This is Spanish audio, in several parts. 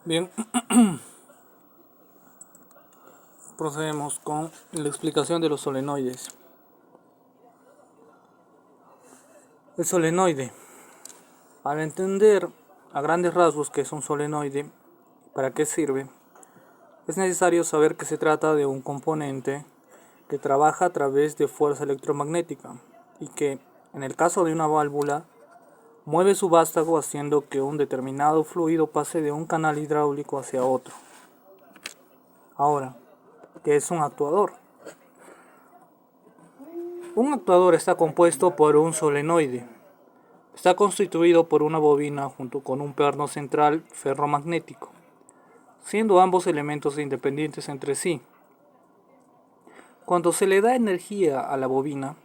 Bien, procedemos con la explicación de los solenoides. El solenoide. Para entender a grandes rasgos qué es un solenoide y para qué sirve, es necesario saber que se trata de un componente que trabaja a través de fuerza electromagnética y que, en el caso de una válvula, mueve su vástago haciendo que un determinado fluido pase de un canal hidráulico hacia otro. Ahora, ¿qué es un actuador? Un actuador está compuesto por un solenoide. Está constituido por una bobina junto con un perno central ferromagnético, siendo ambos elementos independientes entre sí. Cuando se le da energía a la bobina,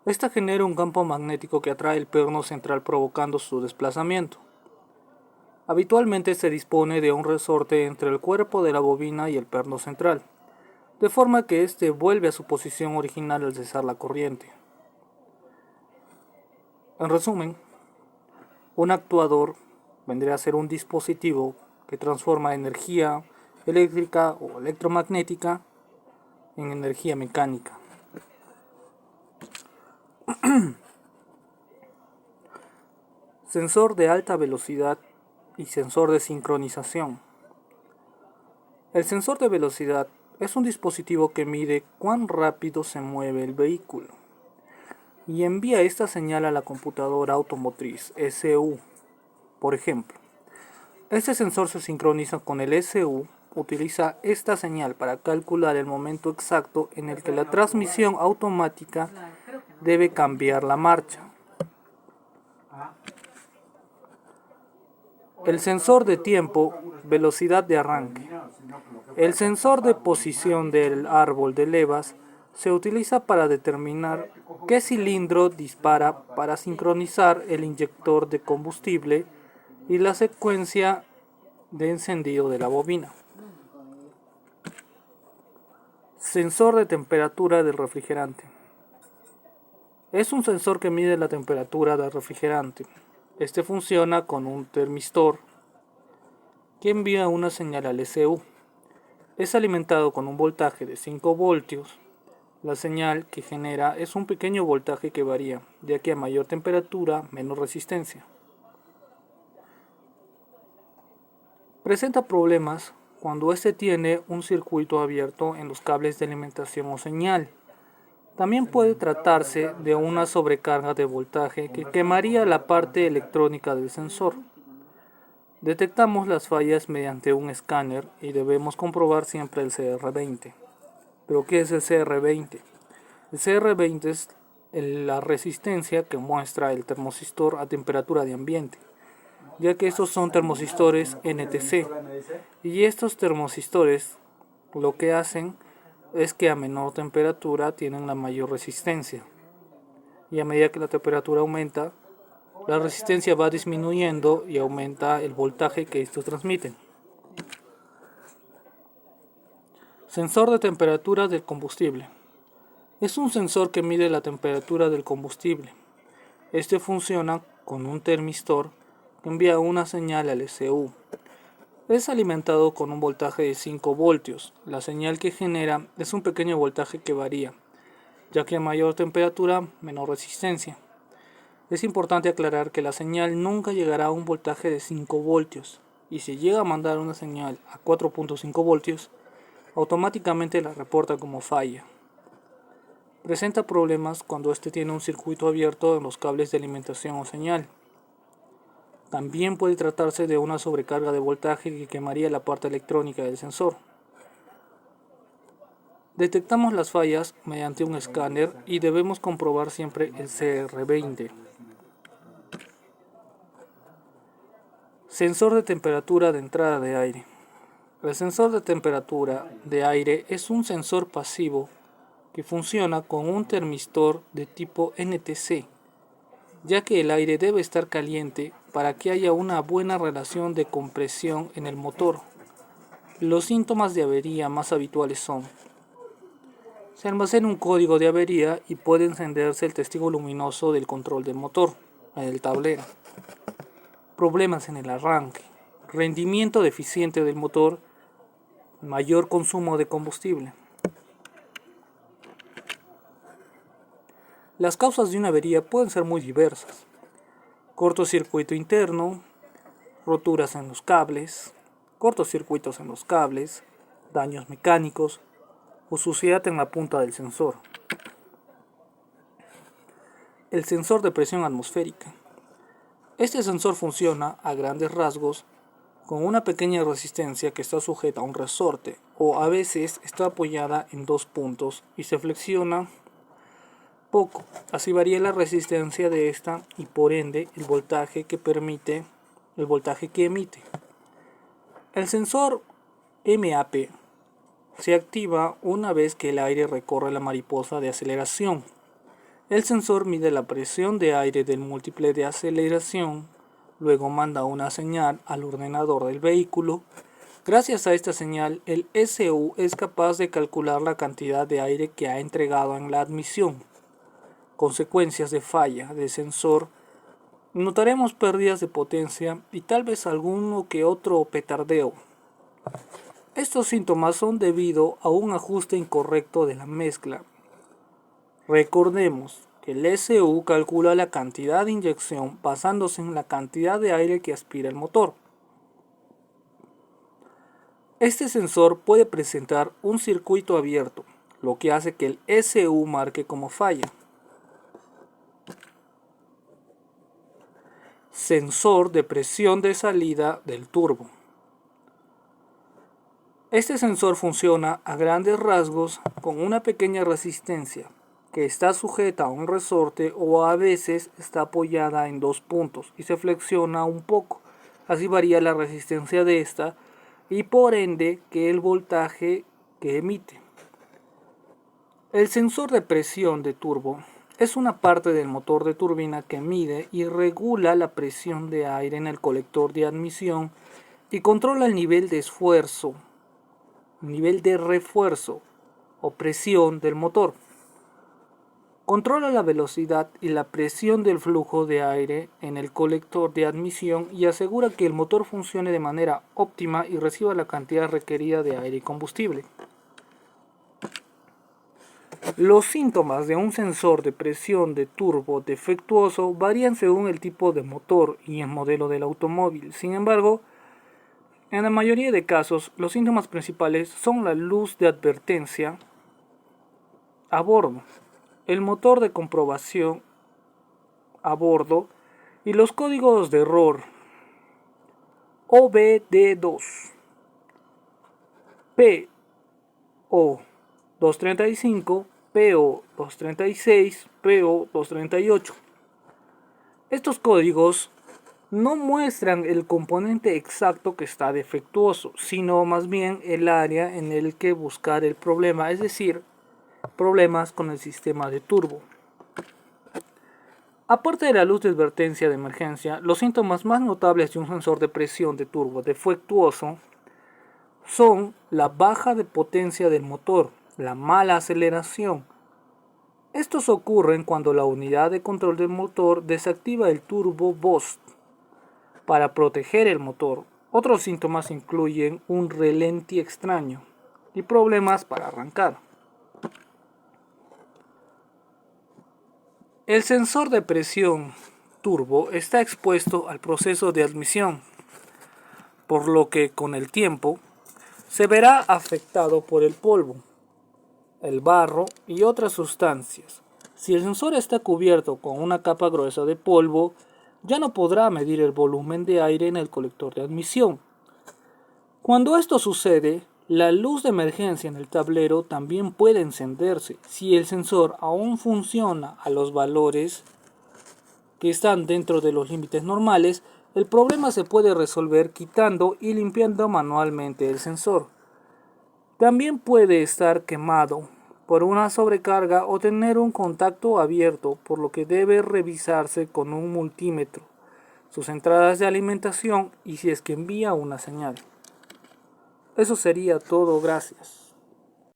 esta genera un campo magnético que atrae el perno central provocando su desplazamiento. Habitualmente se dispone de un resorte entre el cuerpo de la bobina y el perno central, de forma que éste vuelve a su posición original al cesar la corriente. En resumen, un actuador vendría a ser un dispositivo que transforma energía eléctrica o electromagnética en energía mecánica. Sensor de alta velocidad y sensor de sincronización. El sensor de velocidad es un dispositivo que mide cuán rápido se mueve el vehículo y envía esta señal a la computadora automotriz SU. Por ejemplo, este sensor se sincroniza con el SU, utiliza esta señal para calcular el momento exacto en el que la transmisión automática debe cambiar la marcha. El sensor de tiempo, velocidad de arranque. El sensor de posición del árbol de levas se utiliza para determinar qué cilindro dispara para sincronizar el inyector de combustible y la secuencia de encendido de la bobina. Sensor de temperatura del refrigerante. Es un sensor que mide la temperatura del refrigerante. Este funciona con un termistor que envía una señal al SU. Es alimentado con un voltaje de 5 voltios. La señal que genera es un pequeño voltaje que varía, ya que a mayor temperatura, menos resistencia. Presenta problemas cuando este tiene un circuito abierto en los cables de alimentación o señal. También puede tratarse de una sobrecarga de voltaje que quemaría la parte electrónica del sensor. Detectamos las fallas mediante un escáner y debemos comprobar siempre el CR20. ¿Pero qué es el CR20? El CR20 es la resistencia que muestra el termosistor a temperatura de ambiente, ya que estos son termosistores NTC, y estos termosistores lo que hacen es que a menor temperatura tienen la mayor resistencia, y a medida que la temperatura aumenta, la resistencia va disminuyendo y aumenta el voltaje que estos transmiten. Sensor de temperatura del combustible. Es un sensor que mide la temperatura del combustible. Este funciona con un termistor que envía una señal al SU. Es alimentado con un voltaje de 5 voltios. La señal que genera es un pequeño voltaje que varía, ya que a mayor temperatura, menor resistencia. Es importante aclarar que la señal nunca llegará a un voltaje de 5 voltios, y si llega a mandar una señal a 4.5 voltios, automáticamente la reporta como falla. Presenta problemas cuando este tiene un circuito abierto en los cables de alimentación o señal. También puede tratarse de una sobrecarga de voltaje que quemaría la parte electrónica del sensor. Detectamos las fallas mediante un escáner y debemos comprobar siempre el CR20. Sensor de temperatura de entrada de aire. El sensor de temperatura de aire es un sensor pasivo que funciona con un termistor de tipo NTC, ya que el aire debe estar caliente para que haya una buena relación de compresión en el motor. Los síntomas de avería más habituales son: se almacena un código de avería y puede encenderse el testigo luminoso del control del motor, el tablero. Problemas en el arranque, rendimiento deficiente del motor, mayor consumo de combustible. Las causas de una avería pueden ser muy diversas: cortocircuito interno, roturas en los cables, cortocircuitos en los cables, daños mecánicos o suciedad en la punta del sensor. El sensor de presión atmosférica. Este sensor funciona a grandes rasgos con una pequeña resistencia que está sujeta a un resorte o a veces está apoyada en dos puntos y se flexiona poco. Así varía la resistencia de esta y por ende el voltaje que emite. El sensor MAP se activa una vez que el aire recorre la mariposa de aceleración. El sensor mide la presión de aire del múltiple de aceleración, luego manda una señal al ordenador del vehículo. Gracias a esta señal, el ECU es capaz de calcular la cantidad de aire que ha entregado en la admisión. Consecuencias de falla de sensor: notaremos pérdidas de potencia y tal vez alguno que otro petardeo. Estos síntomas son debido a un ajuste incorrecto de la mezcla. Recordemos que el ECU calcula la cantidad de inyección basándose en la cantidad de aire que aspira el motor. Este sensor puede presentar un circuito abierto, lo que hace que el ECU marque como falla. Sensor de presión de salida del turbo. Este sensor funciona a grandes rasgos con una pequeña resistencia que está sujeta a un resorte o a veces está apoyada en dos puntos y se flexiona un poco. Así varía la resistencia de esta y por ende que el voltaje que emite. El sensor de presión de turbo es una parte del motor de turbina que mide y regula la presión de aire en el colector de admisión y controla el nivel de esfuerzo, nivel de refuerzo o presión del motor. Controla la velocidad y la presión del flujo de aire en el colector de admisión y asegura que el motor funcione de manera óptima y reciba la cantidad requerida de aire y combustible. Los síntomas de un sensor de presión de turbo defectuoso varían según el tipo de motor y el modelo del automóvil. Sin embargo, en la mayoría de casos, los síntomas principales son la luz de advertencia a bordo, el motor de comprobación a bordo y los códigos de error OBD2, PO235, PO236, PO238. Estos códigos no muestran el componente exacto que está defectuoso, sino más bien el área en el que buscar el problema, es decir, problemas con el sistema de turbo. Aparte de la luz de advertencia de emergencia, los síntomas más notables de un sensor de presión de turbo defectuoso son la baja de potencia del motor, la mala aceleración. Estos ocurren cuando la unidad de control del motor desactiva el turbo boost para proteger el motor. Otros síntomas incluyen un relenti extraño y problemas para arrancar. El sensor de presión turbo está expuesto al proceso de admisión, por lo que con el tiempo se verá afectado por el polvo, el barro y otras sustancias. Si el sensor está cubierto con una capa gruesa de polvo, ya no podrá medir el volumen de aire en el colector de admisión. Cuando esto sucede, la luz de emergencia en el tablero también puede encenderse. Si el sensor aún funciona a los valores que están dentro de los límites normales, el problema se puede resolver quitando y limpiando manualmente el sensor. También puede estar quemado por una sobrecarga o tener un contacto abierto, por lo que debe revisarse con un multímetro, sus entradas de alimentación y si es que envía una señal. Eso sería todo, gracias.